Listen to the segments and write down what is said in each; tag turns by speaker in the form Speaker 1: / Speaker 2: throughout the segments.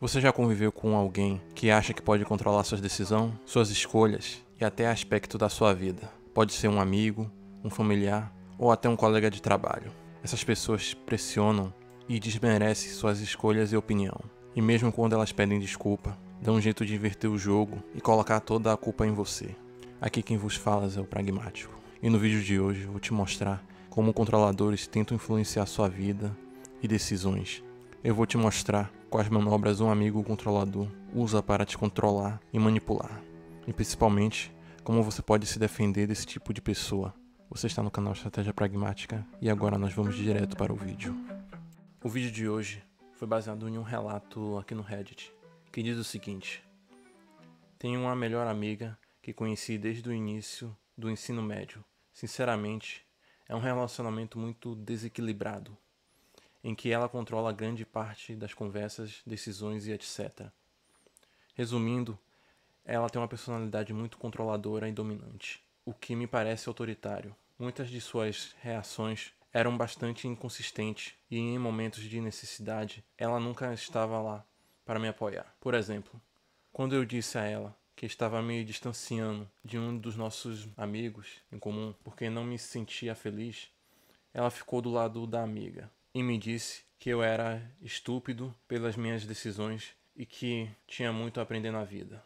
Speaker 1: Você já conviveu com alguém que acha que pode controlar suas decisões, suas escolhas e até aspecto da sua vida? Pode ser um amigo, um familiar ou até um colega de trabalho. Essas pessoas pressionam e desmerecem suas escolhas e opinião. E mesmo quando elas pedem desculpa, dão um jeito de inverter o jogo e colocar toda a culpa em você. Aqui quem vos fala é o Pragmático. E no vídeo de hoje eu vou te mostrar como controladores tentam influenciar sua vida e decisões. Eu vou te mostrar quais manobras um amigo controlador usa para te controlar e manipular. E principalmente, como você pode se defender desse tipo de pessoa. Você está no canal Estratégia Pragmática e agora nós vamos direto para o vídeo. O vídeo de hoje foi baseado em um relato aqui no Reddit, que diz o seguinte: tenho uma melhor amiga que conheci desde o início do ensino médio. Sinceramente, é um relacionamento muito desequilibrado, em que ela controla grande parte das conversas, decisões e etc. Resumindo, ela tem uma personalidade muito controladora e dominante, o que me parece autoritário. Muitas de suas reações eram bastante inconsistentes e em momentos de necessidade, ela nunca estava lá para me apoiar. Por exemplo, quando eu disse a ela que estava me distanciando de um dos nossos amigos em comum porque não me sentia feliz, ela ficou do lado da amiga e me disse que eu era estúpido pelas minhas decisões e que tinha muito a aprender na vida.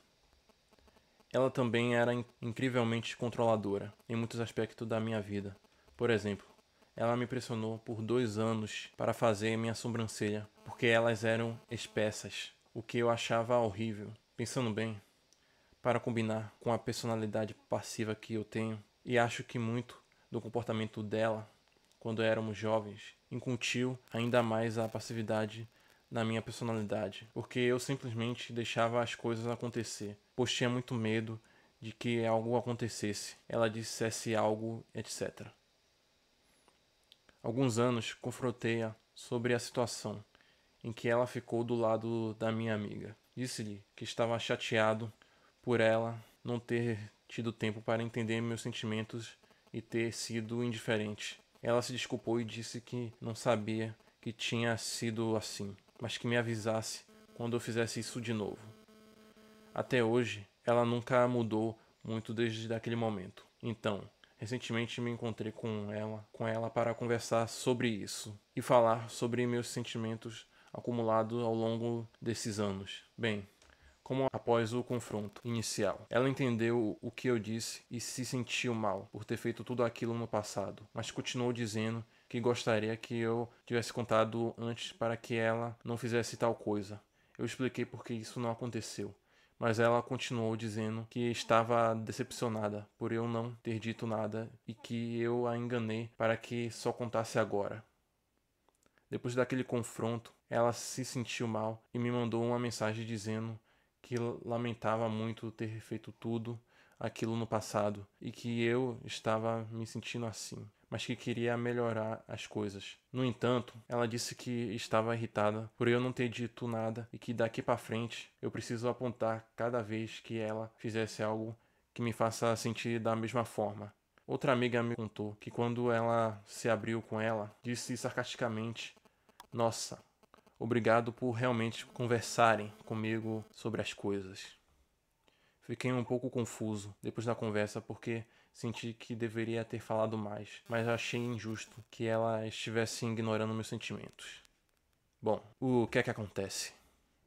Speaker 1: Ela também era incrivelmente controladora em muitos aspectos da minha vida. Por exemplo, ela me pressionou por 2 anos para fazer minha sobrancelha, porque elas eram espessas, o que eu achava horrível. Pensando bem, para combinar com a personalidade passiva que eu tenho, e acho que muito do comportamento dela quando éramos jovens, incutiu ainda mais a passividade na minha personalidade, porque eu simplesmente deixava as coisas acontecer, pois tinha muito medo de que algo acontecesse, ela dissesse algo, etc. Alguns anos confrontei-a sobre a situação em que ela ficou do lado da minha amiga. Disse-lhe que estava chateado por ela não ter tido tempo para entender meus sentimentos e ter sido indiferente. Ela se desculpou e disse que não sabia que tinha sido assim, mas que me avisasse quando eu fizesse isso de novo. Até hoje, ela nunca mudou muito desde aquele momento. Então, recentemente me encontrei com ela para conversar sobre isso e falar sobre meus sentimentos acumulados ao longo desses anos. Bem, como após o confronto inicial, ela entendeu o que eu disse e se sentiu mal por ter feito tudo aquilo no passado, mas continuou dizendo que gostaria que eu tivesse contado antes para que ela não fizesse tal coisa. Eu expliquei por que isso não aconteceu, mas ela continuou dizendo que estava decepcionada por eu não ter dito nada e que eu a enganei para que só contasse agora. Depois daquele confronto, ela se sentiu mal e me mandou uma mensagem dizendo que lamentava muito ter feito tudo aquilo no passado e que eu estava me sentindo assim, mas que queria melhorar as coisas. No entanto, ela disse que estava irritada por eu não ter dito nada e que daqui para frente eu preciso apontar cada vez que ela fizesse algo que me faça sentir da mesma forma. Outra amiga me contou que quando ela se abriu com ela, disse sarcasticamente: "Nossa, obrigado por realmente conversarem comigo sobre as coisas." Fiquei um pouco confuso depois da conversa porque senti que deveria ter falado mais, mas achei injusto que ela estivesse ignorando meus sentimentos. Bom, o que é que acontece?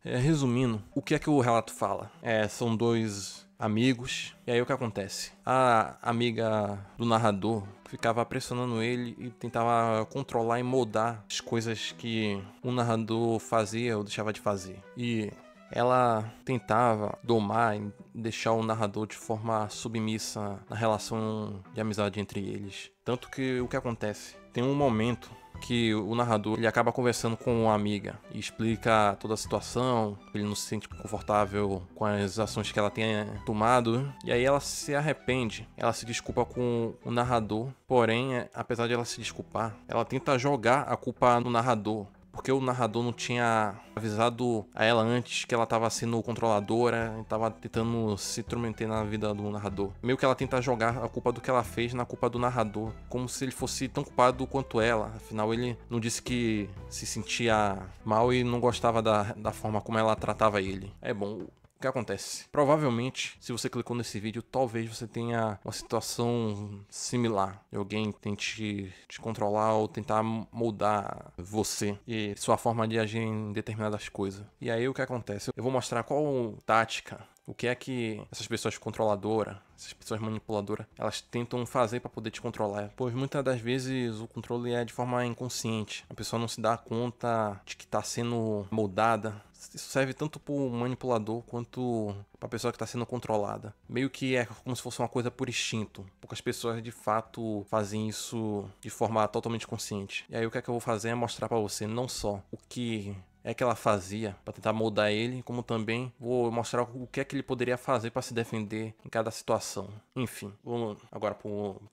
Speaker 1: Resumindo, o que é que o relato fala? São 2 amigos, e aí o que acontece? A amiga do narrador ficava pressionando ele e tentava controlar e moldar as coisas que o narrador fazia ou deixava de fazer. E ela tentava domar e deixar o narrador de forma submissa na relação de amizade entre eles. Tanto que o que acontece? Tem um momento que o narrador ele acaba conversando com uma amiga e explica toda a situação, ele não se sente confortável com as ações que ela tenha tomado, e aí ela se arrepende, ela se desculpa com o narrador, porém, apesar de ela se desculpar, ela tenta jogar a culpa no narrador, porque o narrador não tinha avisado a ela antes que ela tava sendo controladora e tava tentando se intrometer na vida do narrador. Meio que ela tenta jogar a culpa do que ela fez na culpa do narrador, como se ele fosse tão culpado quanto ela. Afinal, ele não disse que se sentia mal e não gostava da forma como ela tratava ele. É bom. O que acontece? Provavelmente, se você clicou nesse vídeo, talvez você tenha uma situação similar. Alguém tente te controlar ou tentar moldar você e sua forma de agir em determinadas coisas. E aí o que acontece? Eu vou mostrar qual tática, o que é que essas pessoas controladoras, essas pessoas manipuladoras, elas tentam fazer para poder te controlar. Pois muitas das vezes o controle é de forma inconsciente. A pessoa não se dá conta de que está sendo moldada. Isso serve tanto para o manipulador quanto para a pessoa que está sendo controlada. Meio que é como se fosse uma coisa por instinto. Poucas pessoas de fato fazem isso de forma totalmente consciente. E aí o que é que eu vou fazer é mostrar para você não só o que é que ela fazia para tentar moldar ele, como também vou mostrar o que é que ele poderia fazer para se defender em cada situação. Enfim, vamos agora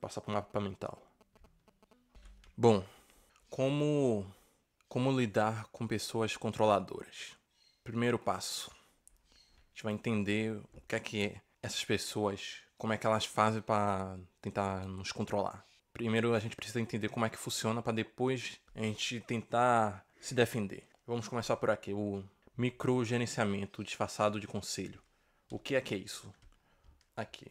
Speaker 1: passar para o mapa mental. Bom, como lidar com pessoas controladoras? Primeiro passo, a gente vai entender o que é essas pessoas, como é que elas fazem para tentar nos controlar. Primeiro a gente precisa entender como é que funciona para depois a gente tentar se defender. Vamos começar por aqui, o microgerenciamento disfarçado de conselho. O que é isso? Aqui.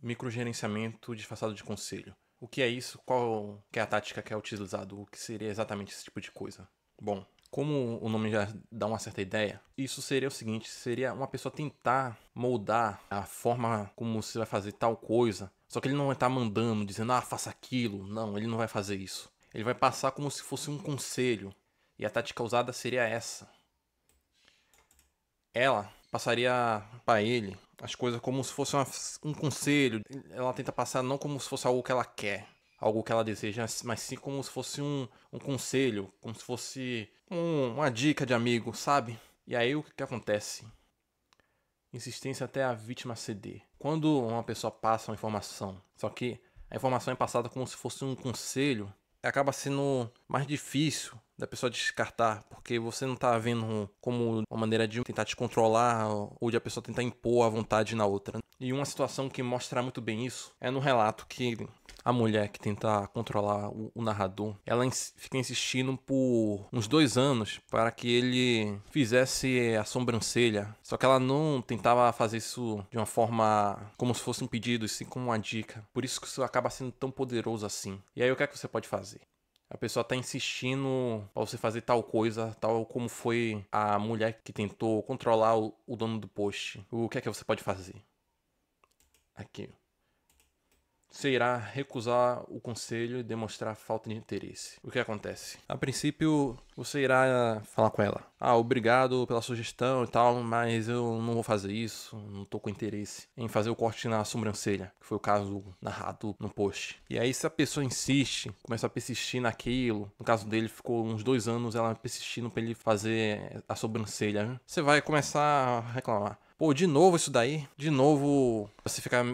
Speaker 1: Microgerenciamento disfarçado de conselho. O que é isso? Qual que é a tática que é utilizada? O que seria exatamente esse tipo de coisa? Bom, como o nome já dá uma certa ideia, isso seria o seguinte, seria uma pessoa tentar moldar a forma como você vai fazer tal coisa, só que ele não vai estar mandando, dizendo, faça aquilo. Não, ele não vai fazer isso. Ele vai passar como se fosse um conselho, e a tática usada seria essa. Ela passaria para ele as coisas como se fosse um conselho. Ela tenta passar não como se fosse algo que ela quer, algo que ela deseja, mas sim como se fosse um conselho, como se fosse uma dica de amigo, sabe? E aí o que acontece? Insistência até a vítima ceder. Quando uma pessoa passa uma informação, só que a informação é passada como se fosse um conselho, acaba sendo mais difícil da pessoa descartar, porque você não tá vendo como uma maneira de tentar te controlar ou de a pessoa tentar impor a vontade na outra. E uma situação que mostra muito bem isso é no relato que a mulher que tenta controlar o narrador, ela fica insistindo por uns 2 anos para que ele fizesse a sobrancelha. Só que ela não tentava fazer isso de uma forma como se fosse um pedido, e sim como uma dica. Por isso que isso acaba sendo tão poderoso assim. E aí o que é que você pode fazer? A pessoa tá insistindo pra você fazer tal coisa, tal como foi a mulher que tentou controlar o dono do post. O que é que você pode fazer? Aqui. Você irá recusar o conselho e demonstrar falta de interesse. O que acontece? A princípio, você irá falar com ela. Obrigado pela sugestão e tal, mas eu não vou fazer isso, não tô com interesse em fazer o corte na sobrancelha, que foi o caso narrado no post. E aí, se a pessoa insiste, começa a persistir naquilo, no caso dele ficou uns 2 anos ela persistindo pra ele fazer a sobrancelha, né? Você vai começar a reclamar. Pô, de novo isso daí? De novo você ficar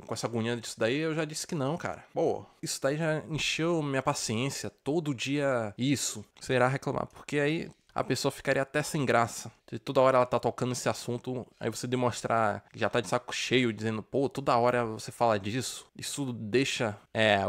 Speaker 1: com essa agonia disso daí? Eu já disse que não, cara. Pô, isso daí já encheu minha paciência. Todo dia isso. Você irá reclamar. Porque aí a pessoa ficaria até sem graça. Se toda hora ela tá tocando esse assunto, aí você demonstrar que já tá de saco cheio, dizendo, pô, toda hora você fala disso. Isso deixa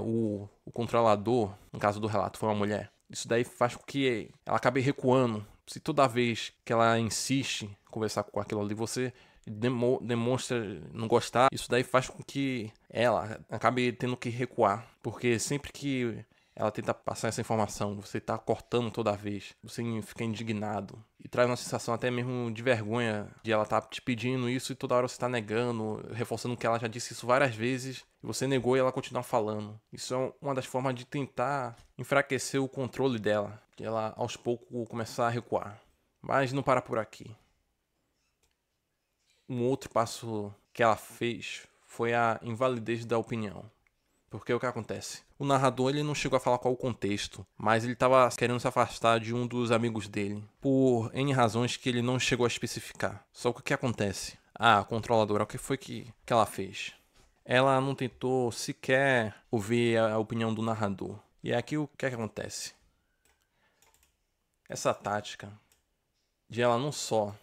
Speaker 1: o controlador, no caso do relato foi uma mulher, isso daí faz com que ela acabe recuando. Se toda vez que ela insiste em conversar com aquilo ali, você demonstra não gostar, isso daí faz com que ela acabe tendo que recuar. Porque sempre que ela tenta passar essa informação, você tá cortando toda vez, você fica indignado. E traz uma sensação até mesmo de vergonha de ela tá te pedindo isso e toda hora você tá negando, reforçando que ela já disse isso várias vezes, e você negou e ela continua falando. Isso é uma das formas de tentar enfraquecer o controle dela, de ela aos poucos começar a recuar. Mas não para por aqui. Um outro passo que ela fez foi a invalidez da opinião. Porque o que acontece? O narrador ele não chegou a falar qual o contexto, mas ele estava querendo se afastar de um dos amigos dele, por N razões que ele não chegou a especificar. Só que o que acontece? A controladora, o que foi que ela fez? Ela não tentou sequer ouvir a opinião do narrador. E aqui o que acontece? Essa tática de ela não só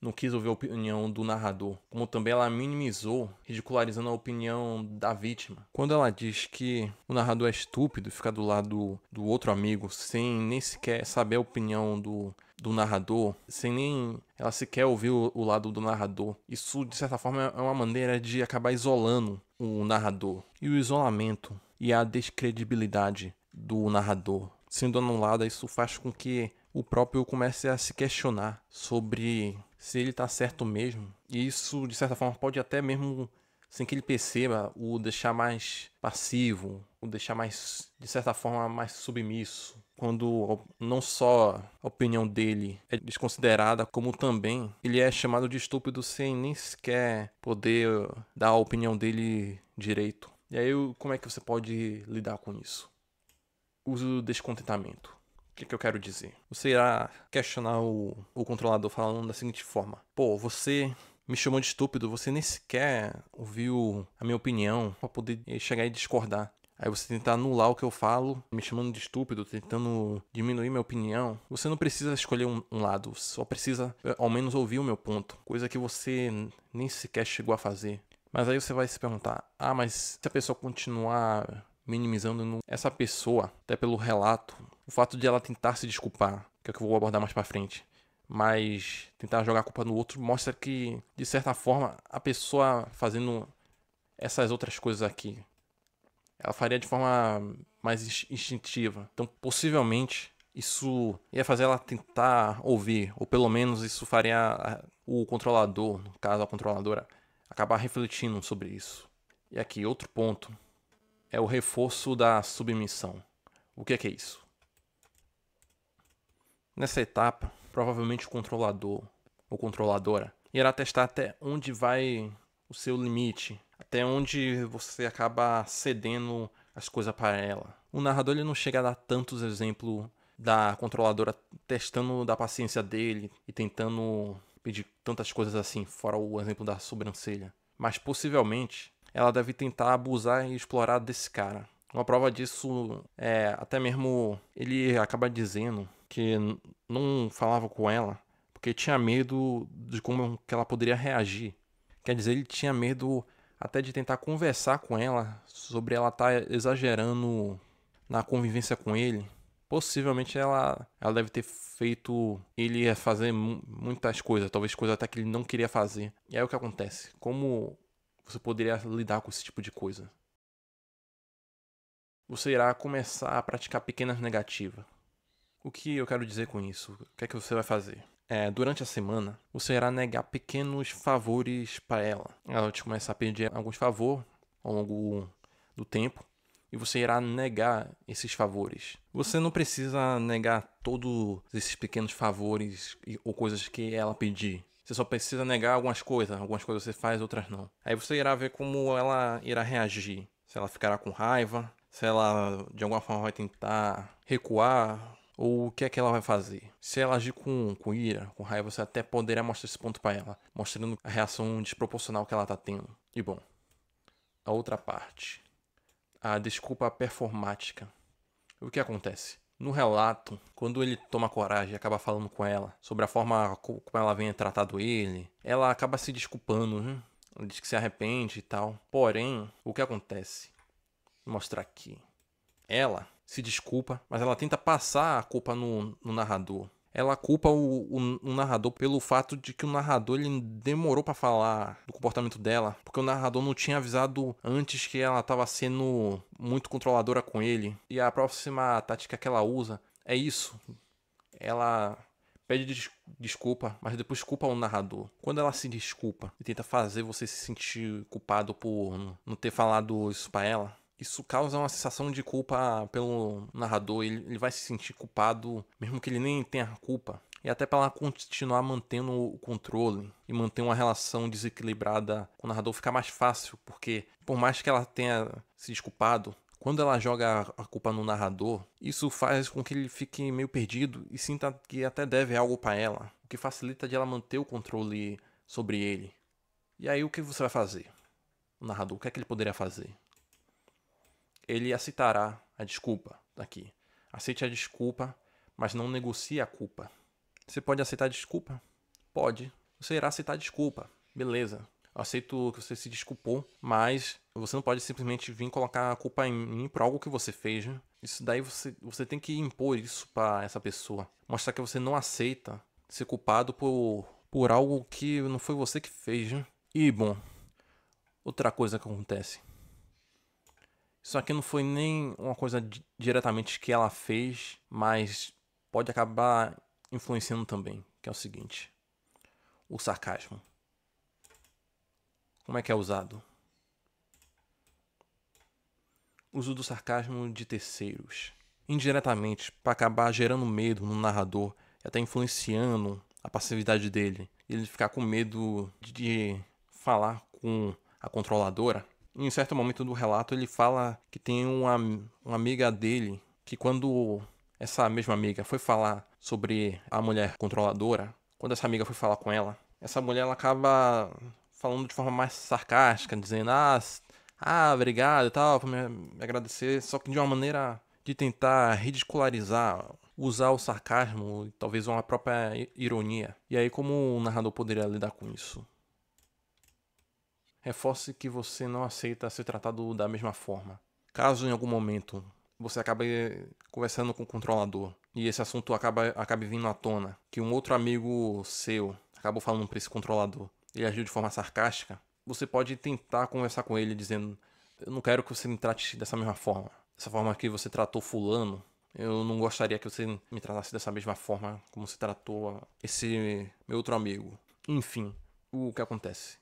Speaker 1: não quis ouvir a opinião do narrador, como também ela minimizou, ridicularizando a opinião da vítima. Quando ela diz que o narrador é estúpido e fica do lado do outro amigo sem nem sequer saber a opinião do narrador, sem nem ela sequer ouvir o lado do narrador, isso de certa forma é uma maneira de acabar isolando o narrador. E o isolamento e a descredibilidade do narrador sendo anulada, isso faz com que o próprio comece a se questionar sobre se ele está certo mesmo. E isso, de certa forma, pode até mesmo, sem que ele perceba, o deixar mais passivo, o deixar mais, de certa forma, mais submisso. Quando não só a opinião dele é desconsiderada, como também ele é chamado de estúpido sem nem sequer poder dar a opinião dele direito. E aí, como é que você pode lidar com isso? Uso descontentamento. O que eu quero dizer? Você irá questionar o controlador falando da seguinte forma: pô, você me chamou de estúpido, você nem sequer ouviu a minha opinião para poder chegar e discordar. Aí você tentar anular o que eu falo, me chamando de estúpido, tentando diminuir minha opinião. Você não precisa escolher um lado, só precisa ao menos ouvir o meu ponto. Coisa que você nem sequer chegou a fazer. Mas aí você vai se perguntar: ah, mas se a pessoa continuar minimizando essa pessoa, até pelo relato, o fato de ela tentar se desculpar, que é o que eu vou abordar mais pra frente, mas tentar jogar a culpa no outro, mostra que, de certa forma, a pessoa fazendo essas outras coisas aqui, ela faria de forma mais instintiva. Então, possivelmente, isso ia fazer ela tentar ouvir, ou pelo menos isso faria o controlador, no caso a controladora, acabar refletindo sobre isso. E aqui, outro ponto é o reforço da submissão. O que é isso? Nessa etapa, provavelmente o controlador ou controladora irá testar até onde vai o seu limite, até onde você acaba cedendo as coisas para ela. O narrador ele não chega a dar tantos exemplos da controladora testando da paciência dele e tentando pedir tantas coisas assim, fora o exemplo da sobrancelha. Mas possivelmente ela deve tentar abusar e explorar desse cara. Uma prova disso é até mesmo ele acaba dizendo que não falava com ela porque tinha medo de como que ela poderia reagir. Quer dizer, ele tinha medo até de tentar conversar com ela sobre ela estar exagerando na convivência com ele. Possivelmente ela deve ter feito ele fazer muitas coisas, talvez coisas até que ele não queria fazer. E aí o que acontece? Como você poderia lidar com esse tipo de coisa? Você irá começar a praticar pequenas negativas. O que eu quero dizer com isso? O que é que você vai fazer? Durante a semana, você irá negar pequenos favores para ela. Ela vai te começar a pedir alguns favores ao longo do tempo e você irá negar esses favores. Você não precisa negar todos esses pequenos favores ou coisas que ela pedir. Você só precisa negar algumas coisas você faz, outras não. Aí você irá ver como ela irá reagir. Se ela ficará com raiva, se ela de alguma forma vai tentar recuar, ou o que é que ela vai fazer. Se ela agir com ira, com raiva, você até poderá mostrar esse ponto para ela, mostrando a reação desproporcional que ela tá tendo. E bom, a outra parte, a desculpa performática. O que acontece? No relato, quando ele toma coragem e acaba falando com ela sobre a forma como ela vem tratado ele, ela acaba se desculpando, né? Ela diz que se arrepende e tal. Porém, o que acontece? Vou mostrar aqui. Ela se desculpa, mas ela tenta passar a culpa no narrador. Ela culpa o narrador pelo fato de que o narrador ele demorou para falar do comportamento dela, porque o narrador não tinha avisado antes que ela estava sendo muito controladora com ele. E a próxima tática que ela usa é isso. Ela pede desculpa, mas depois culpa o narrador. Quando ela se desculpa e tenta fazer você se sentir culpado por não ter falado isso para ela, isso causa uma sensação de culpa pelo narrador. Ele vai se sentir culpado, mesmo que ele nem tenha culpa. E até para ela continuar mantendo o controle e manter uma relação desequilibrada com o narrador fica mais fácil, porque por mais que ela tenha se desculpado, quando ela joga a culpa no narrador, isso faz com que ele fique meio perdido e sinta que até deve algo para ela, o que facilita de ela manter o controle sobre ele. E aí o que você vai fazer? O narrador, o que é que ele poderia fazer? Ele aceitará a desculpa aqui. Aceite a desculpa, mas não negocie a culpa. Você pode aceitar a desculpa? Pode. Você irá aceitar a desculpa. Beleza. Eu aceito que você se desculpou, mas você não pode simplesmente vir colocar a culpa em mim por algo que você fez. Né? Isso daí você tem que impor isso pra essa pessoa. Mostrar que você não aceita ser culpado por algo que não foi você que fez. Né? E, bom, outra coisa que acontece. Isso aqui não foi nem uma coisa diretamente que ela fez, mas pode acabar influenciando também, que é o seguinte. O sarcasmo. Como é que é usado? Uso do sarcasmo de terceiros. Indiretamente, para acabar gerando medo no narrador e até influenciando a passividade dele. Ele ficar com medo de falar com a controladora. Em um certo momento do relato, ele fala que tem uma amiga dele que quando essa mesma amiga foi falar sobre a mulher controladora, quando essa amiga foi falar com ela, essa mulher ela acaba falando de forma mais sarcástica, dizendo obrigado e tal, por me agradecer, só que de uma maneira de tentar ridicularizar, usar o sarcasmo e talvez uma própria ironia. E aí como o narrador poderia lidar com isso? Reforce que você não aceita ser tratado da mesma forma. Caso em algum momento você acabe conversando com o controlador e esse assunto acabe vindo à tona, que um outro amigo seu acabou falando para esse controlador, ele agiu de forma sarcástica, você pode tentar conversar com ele dizendo: eu não quero que você me trate dessa mesma forma. Dessa forma que você tratou fulano, eu não gostaria que você me tratasse dessa mesma forma como você tratou esse meu outro amigo. Enfim, o que acontece?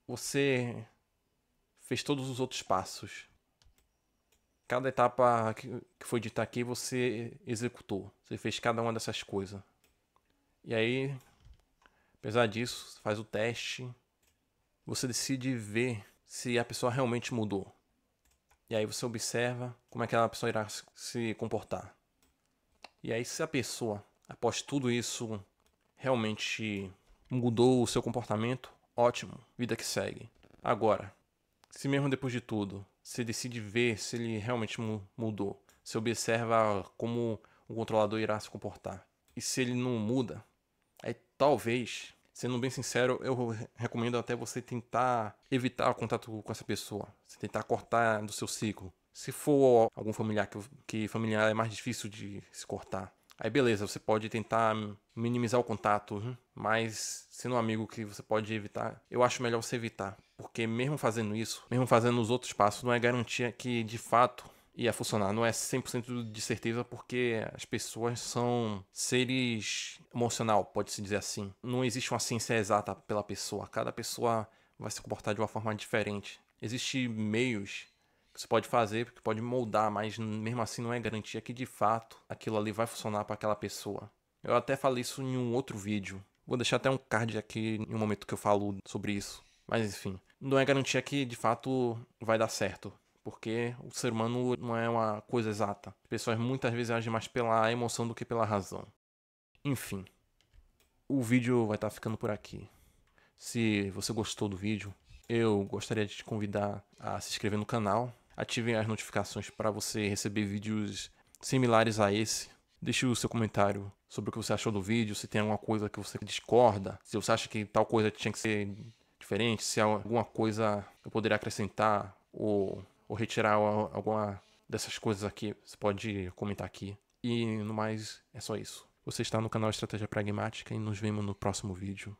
Speaker 1: Você fez todos os outros passos. Cada etapa que foi dita aqui, você executou. Você fez cada uma dessas coisas. E aí, apesar disso, você faz o teste. Você decide ver se a pessoa realmente mudou. E aí você observa como é que a pessoa irá se comportar. E aí se a pessoa, após tudo isso, realmente mudou o seu comportamento, ótimo, vida que segue. Agora, se mesmo depois de tudo, você decide ver se ele realmente mudou, você observa como o controlador irá se comportar. E se ele não muda, aí talvez, sendo bem sincero, eu recomendo até você tentar evitar o contato com essa pessoa. Você tentar cortar do seu ciclo. Se for algum familiar que familiar é mais difícil de se cortar, aí beleza, você pode tentar minimizar o contato, mas sendo um amigo que você pode evitar, eu acho melhor você evitar. Porque mesmo fazendo isso, mesmo fazendo os outros passos, não é garantia que de fato ia funcionar. Não é 100% de certeza porque as pessoas são seres emocional, pode-se dizer assim. Não existe uma ciência exata pela pessoa. Cada pessoa vai se comportar de uma forma diferente. Existem meios que você pode fazer, que pode moldar, mas mesmo assim não é garantia que de fato aquilo ali vai funcionar para aquela pessoa. Eu até falei isso em um outro vídeo. Vou deixar até um card aqui em um momento que eu falo sobre isso. Mas enfim, não é garantia que de fato vai dar certo. Porque o ser humano não é uma coisa exata. As pessoas muitas vezes agem mais pela emoção do que pela razão. Enfim, o vídeo vai estar ficando por aqui. Se você gostou do vídeo, eu gostaria de te convidar a se inscrever no canal. Ative as notificações para você receber vídeos similares a esse. Deixe o seu comentário sobre o que você achou do vídeo, se tem alguma coisa que você discorda, se você acha que tal coisa tinha que ser diferente, se há alguma coisa eu poderia acrescentar ou retirar alguma dessas coisas aqui, você pode comentar aqui. E no mais, é só isso. Você está no canal Estratégia Pragmática e nos vemos no próximo vídeo.